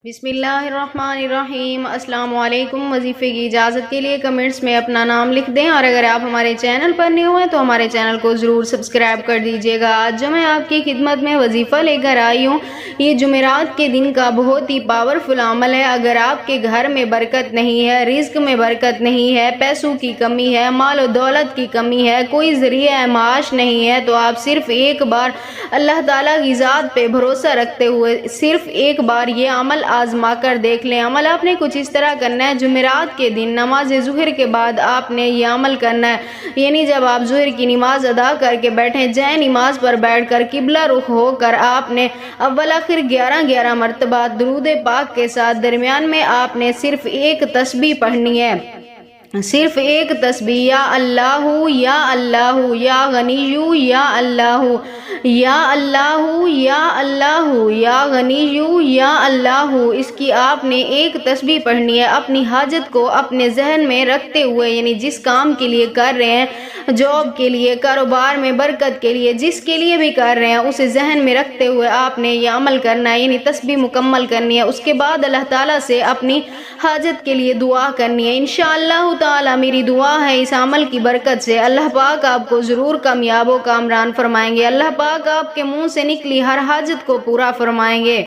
بسم اللہ الرحمن الرحیم۔ السلام علیکم۔ وظیفے کی اجازت کے لیے کمنٹس میں اپنا نام لکھ دیں، اور اگر آپ ہمارے چینل پر نہیں ہوئے تو ہمارے چینل کو ضرور سبسکرائب کر دیجیے گا۔ آج جو میں آپ کی خدمت میں وظیفہ لے کر آئی ہوں، یہ جمعرات کے دن کا بہت ہی پاورفل عمل ہے۔ اگر آپ کے گھر میں برکت نہیں ہے، رزق میں برکت نہیں ہے، پیسوں کی کمی ہے، مال و دولت کی کمی ہے، کوئی ذریعہ معاش نہیں ہے، تو آپ صرف ایک بار اللہ تعالیٰ کی ذات پہ بھروسہ رکھتے ہوئے صرف ایک بار یہ عمل آزما کر دیکھ لیں۔ عمل آپ نے کچھ اس طرح کرنا ہے، جمعرات کے دن نماز ظہر کے بعد آپ نے یہ عمل کرنا ہے، یعنی جب آپ ظہر کی نماز ادا کر کے بیٹھیں، جائے نماز پر بیٹھ کر قبلہ رخ ہو کر آپ نے اول آخر 11 مرتبہ درود پاک کے ساتھ درمیان میں آپ نے صرف ایک تسبیح پڑھنی ہے، صرف ایک تسبیح، یا اللہ یا اللہ یا غنیو یا اللہ یا اللہ یا اللہ یا غنیو یا اللہ، اس کی آپ نے ایک تسبیح پڑھنی ہے، اپنی حاجت کو اپنے ذہن میں رکھتے ہوئے، یعنی جس کام کے لیے کر رہے ہیں، جاب کے لیے، کاروبار میں برکت کے لیے، جس کے لیے بھی کر رہے ہیں، اسے ذہن میں رکھتے ہوئے آپ نے یہ عمل کرنا ہے، یعنی تسبیح مکمل کرنی ہے۔ اس کے بعد اللہ تعالیٰ سے اپنی حاجت کے لیے دعا کرنی ہے۔ انشاءاللہ تعالیٰ میری دعا ہے اس عمل کی برکت سے اللہ پاک آپ کو ضرور کامیاب و کامران فرمائیں گے، اللہ پاک آپ کے منہ سے نکلی ہر حاجت کو پورا فرمائیں گے۔